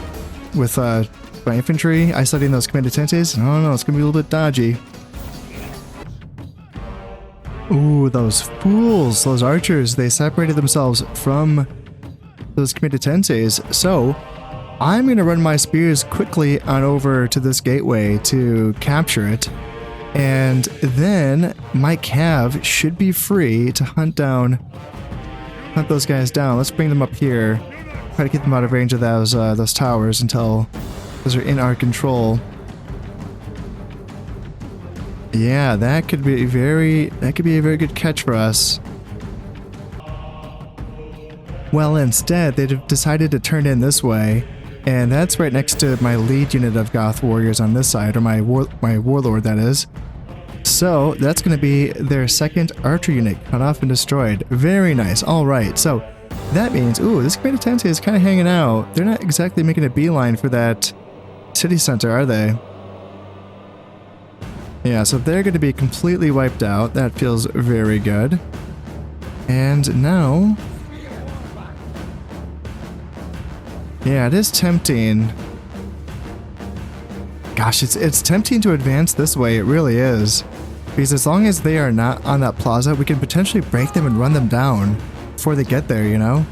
With my infantry? Isolating those comitatenses? I don't know, it's gonna be a little bit dodgy. Ooh, those fools, those archers, they separated themselves from those comitatenses. So, I'm gonna run my spears quickly on over to this gateway to capture it. And then my cav should be free to hunt those guys down. Let's bring them up here. Try to get them out of range of those towers until those are in our control. Yeah, that could be a very good catch for us. Well, instead, they decided to turn in this way, and that's right next to my lead unit of Goth warriors on this side, or my warlord, that is. So that's going to be their second archer unit cut off and destroyed. Very nice. All right. So that means, ooh, this Commander Tensei is kind of hanging out. They're not exactly making a beeline for that city center, are they? Yeah, so they're going to be completely wiped out. That feels very good. And now... yeah, it is tempting. Gosh, it's tempting to advance this way. It really is. Because as long as they are not on that plaza, we can potentially break them and run them down before they get there, you know?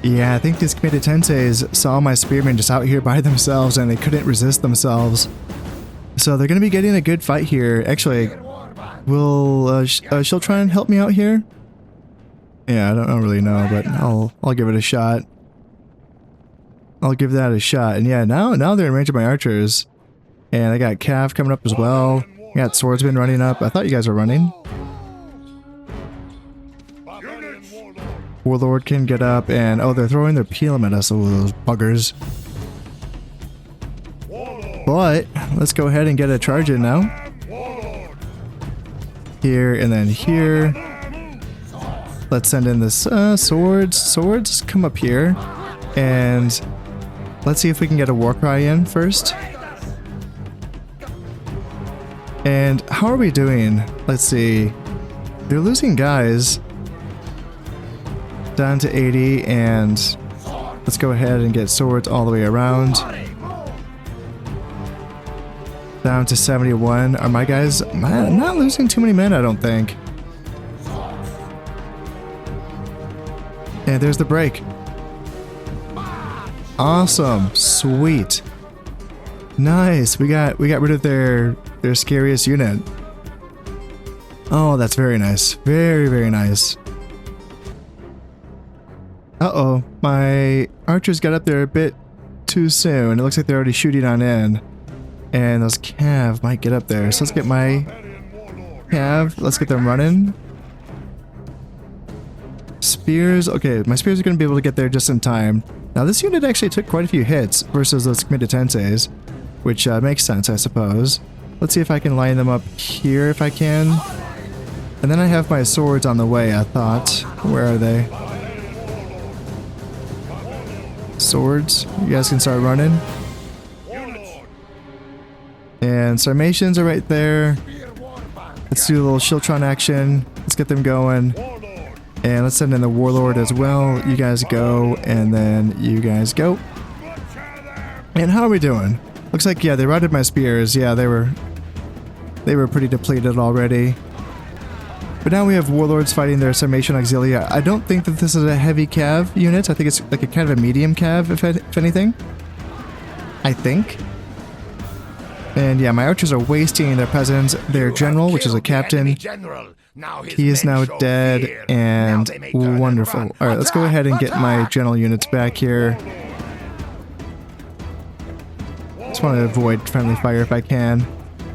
Yeah, I think these Commander Tenseis saw my spearmen just out here by themselves and they couldn't resist themselves. So they're going to be getting a good fight here. Actually, will she'll try and help me out here? Yeah, I don't really know, but I'll give it a shot. I'll give that a shot. And yeah, now they're in range of my archers. And I got Cav coming up as well. I got Swordsman running up. I thought you guys were running. Warlord can get up and... oh, they're throwing their Pelem at us. Oh, those buggers. But let's go ahead and get a charge in now. Here and then here. Let's send in this swords. Swords, come up here. And let's see if we can get a war cry in first. And how are we doing? Let's see. They're losing guys. Down to 80, and let's go ahead and get swords all the way around. Down to 71. Are my guys not losing too many men, I don't think. And there's the break. Awesome. Sweet. Nice. We got rid of their scariest unit. Oh, that's very nice. Very, very nice. Uh-oh, my archers got up there a bit too soon. It looks like they're already shooting on in. And those Cav might get up there. So let's get my Cav. Let's get them running. Spears. Okay, my spears are going to be able to get there just in time. Now, this unit actually took quite a few hits versus those Commander Tenseis, which makes sense, I suppose. Let's see if I can line them up here if I can. And then I have my swords on the way, I thought. Where are they? Swords. You guys can start running. And Sarmatians are right there. Let's do a little Shiltron action. Let's get them going. And let's send in the Warlord as well. You guys go, and then you guys go. And how are we doing? Looks like, yeah, they routed my spears. Yeah, they were pretty depleted already. But now we have Warlords fighting their Sarmatian Auxilia. I don't think that this is a heavy Cav unit. I think it's like a kind of a medium Cav, if anything. I think. And yeah, my archers are wasting their peasants. Their general, which is a captain, he is now dead and wonderful. Alright, let's go ahead and get my general units back here. Just want to avoid friendly fire if I can.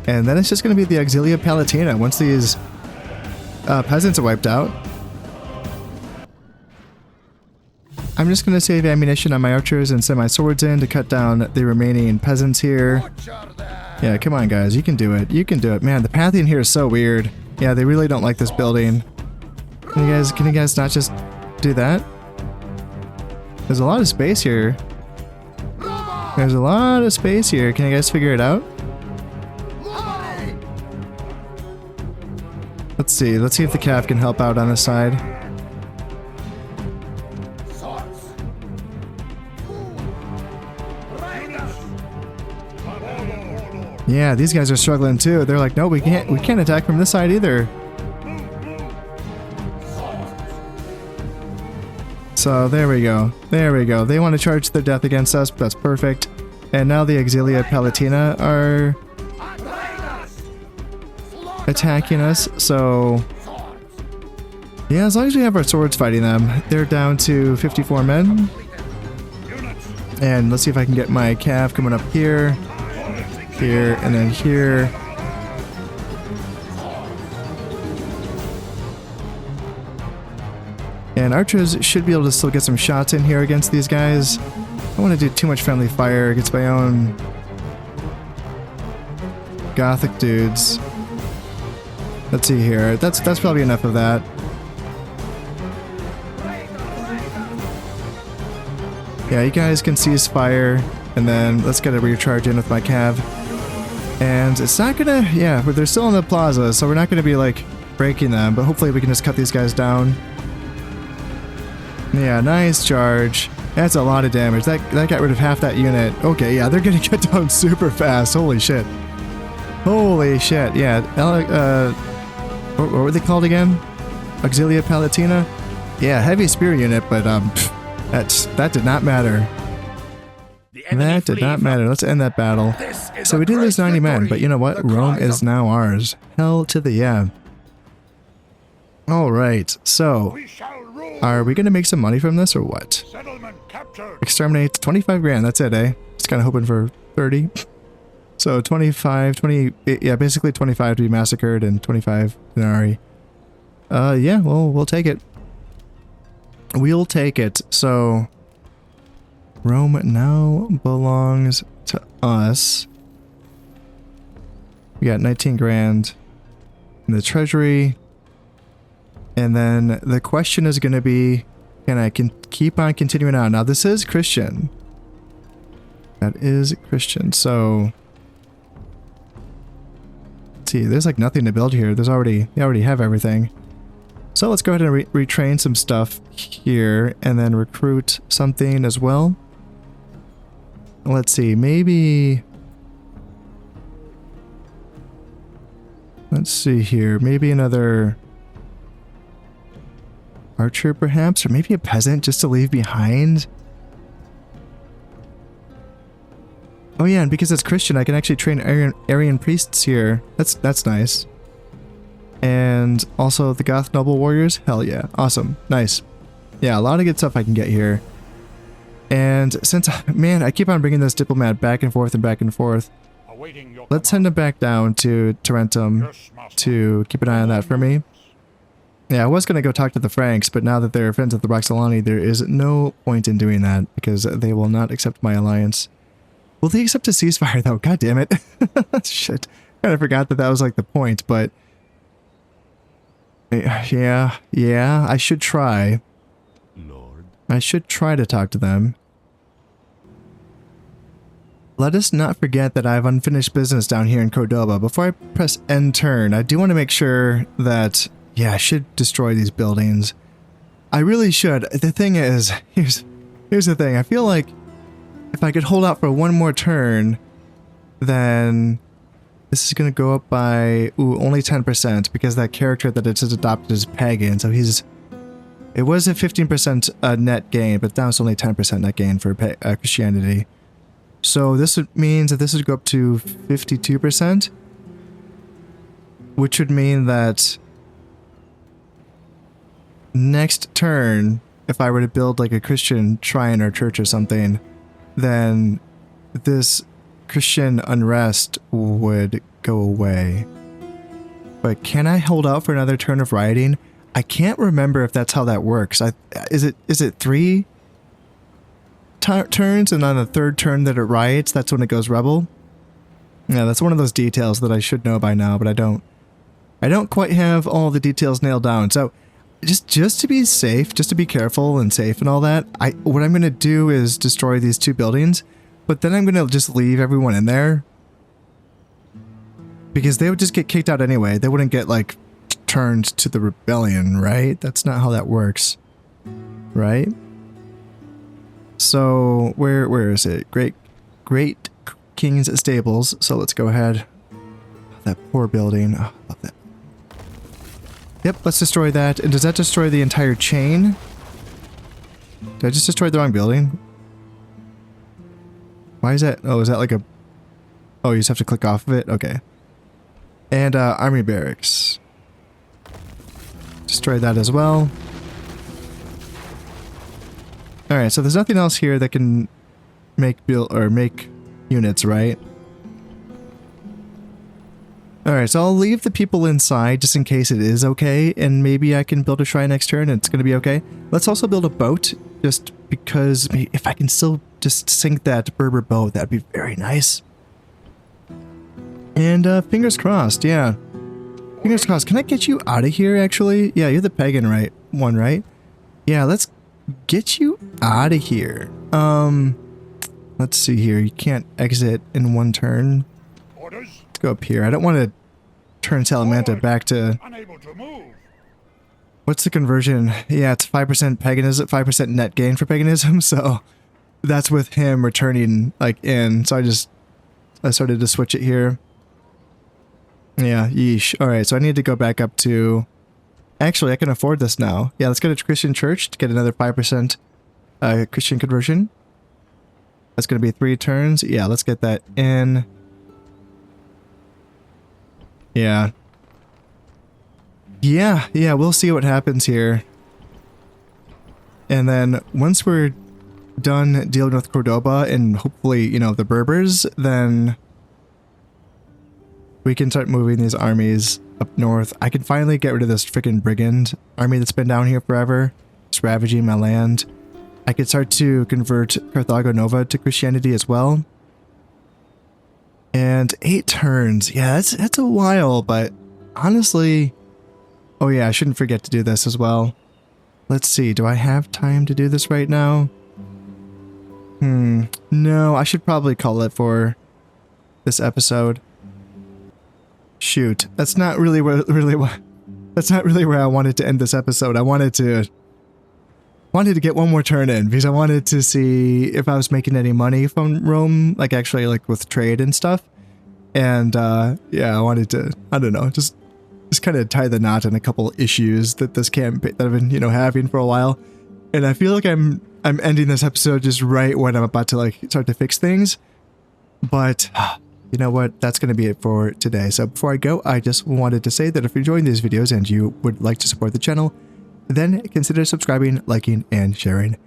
And then it's just going to be the Auxilia Palatina once these peasants are wiped out. I'm just going to save ammunition on my archers and send my swords in to cut down the remaining peasants here. Yeah, come on guys, you can do it. You can do it. Man, the pathing here is so weird. Yeah, they really don't like this building. Can you guys not just do that? There's a lot of space here. There's a lot of space here. Can you guys figure it out? Let's see if the Cav can help out on this side. Yeah, these guys are struggling too. They're like, no, we can't attack from this side either. So there we go. There we go. They want to charge their death against us, but that's perfect. And now the Auxilia Palatina are attacking us, so yeah, as long as we have our swords fighting them. They're down to 54 men. And let's see if I can get my Cav coming up here, here, and then here. And archers should be able to still get some shots in here against these guys. I don't want to do too much friendly fire against my own Gothic dudes. Let's see here. That's probably enough of that. Yeah, you guys can cease fire, and then let's get a recharge in with my cav. And it's not gonna, yeah, but they're still in the plaza, so we're not gonna be like breaking them, but hopefully we can just cut these guys down. Yeah, nice charge. That's a lot of damage. That got rid of half that unit. Okay, yeah, they're gonna get down super fast. Holy shit. Holy shit, yeah. What were they called again? Auxilia Palatina? Yeah, heavy spear unit, but that did not matter. That did not matter. Let's end that battle. So we did lose 90 men, but you know what? Rome is now ours. Hell to the yeah. Alright, so are we gonna make some money from this or what? Exterminate 25 grand, that's it, eh? Just kinda hoping for 30. So 25, 20, yeah, basically 25 to be massacred and 25 denarii. Yeah, well, we'll take it. We'll take it. So Rome now belongs to us. We got 19 grand in the treasury. And then the question is going to be, can I keep on continuing on? Now this is Christian. That is Christian. So let's see, there's like nothing to build here. They already have everything. So let's go ahead and retrain some stuff here and then recruit something as well. Let's see, maybe... Let's see here, maybe another archer perhaps, or maybe a peasant just to leave behind. Oh yeah, and because it's Christian, I can actually train Aryan priests here. That's nice. And also the Goth noble warriors. Hell yeah, awesome, nice. Yeah, a lot of good stuff I can get here. And since, man, I keep on bringing this diplomat back and forth and back and forth, let's send him back down to Tarentum to keep an eye on that for me. Yeah, I was going to go talk to the Franks, but now that they're friends with the Roxolani, there is no point in doing that because they will not accept my alliance. Will they accept a ceasefire though? God damn it. Shit. Kind of forgot that was like the point, but yeah, I should try. Lord. I should try to talk to them. Let us not forget that I have unfinished business down here in Cordoba. Before I press end turn, I do want to make sure that, yeah, I should destroy these buildings. I really should. The thing is, here's the thing. I feel like if I could hold out for one more turn, then this is going to go up by, only 10% because that character that it has adopted is pagan. So it was a 15% net gain, but now it's only 10% net gain for Christianity. So this means that this would go up to 52%, which would mean that next turn, if I were to build like a Christian shrine or church or something, then this Christian unrest would go away. But can I hold out for another turn of rioting? I can't remember if that's how that works. Is it 3 turns, and on the third turn that it riots, that's when it goes rebel? Yeah, that's one of those details that I should know by now, but I don't quite have all the details nailed down. So just to be safe, just to be careful and safe and all that, what I'm going to do is destroy these 2 buildings, but then I'm going to just leave everyone in there because they would just get kicked out anyway. They wouldn't get like turned to the rebellion, right? That's not how that works, right? So where is it? Great King's Stables. So let's go ahead. That poor building. Oh, love that. Yep, let's destroy that. And does that destroy the entire chain? Did I just destroy the wrong building? Why is that? Oh, is that like a... Oh, you just have to click off of it? Okay. And army barracks. Destroy that as well. Alright, so there's nothing else here that can make units, right? Alright, so I'll leave the people inside just in case it is okay, and maybe I can build a shrine next turn and it's gonna be okay. Let's also build a boat, just because if I can still just sink that Berber boat, that'd be very nice. And fingers crossed, yeah. Fingers crossed. Can I get you out of here, actually? Yeah, you're the pagan one, right? Yeah, let's get you out of here. Let's see here. You can't exit in one turn. Orders. Let's go up here. I don't want to turn Salamanta back to... Unable to move. What's the conversion? Yeah, it's 5% paganism, 5% net gain for paganism, so that's with him returning, like, in. So I started to switch it here. Yeah, yeesh. Alright, so I need to go back up to... Actually, I can afford this now. Yeah, let's go to Christian Church to get another 5% Christian conversion. That's going to be 3 turns. Yeah, let's get that in. Yeah. Yeah, we'll see what happens here. And then once we're done dealing with Cordoba and hopefully, you know, the Berbers, then we can start moving these armies up north. I can finally get rid of this freaking brigand army that's been down here forever. It's ravaging my land. I could start to convert Carthago Nova to Christianity as well. And 8 turns. Yeah, that's a while, but honestly... Oh yeah, I shouldn't forget to do this as well. Let's see, do I have time to do this right now? No, I should probably call it for this episode. Shoot, that's not really where I wanted to end this episode. I wanted to get one more turn in because I wanted to see if I was making any money from Rome, like actually like with trade and stuff. And yeah, I wanted to, I don't know, just kind of tie the knot in a couple issues that this campaign that I've been, you know, having for a while. And I feel like I'm ending this episode just right when I'm about to like start to fix things. But you know what? That's going to be it for today. So before I go, I just wanted to say that if you're enjoying these videos and you would like to support the channel, then consider subscribing, liking, and sharing.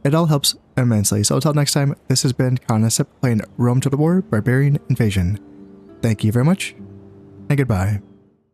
It all helps immensely. So until next time, this has been Concept playing Rome Total War Barbarian Invasion. Thank you very much, and goodbye.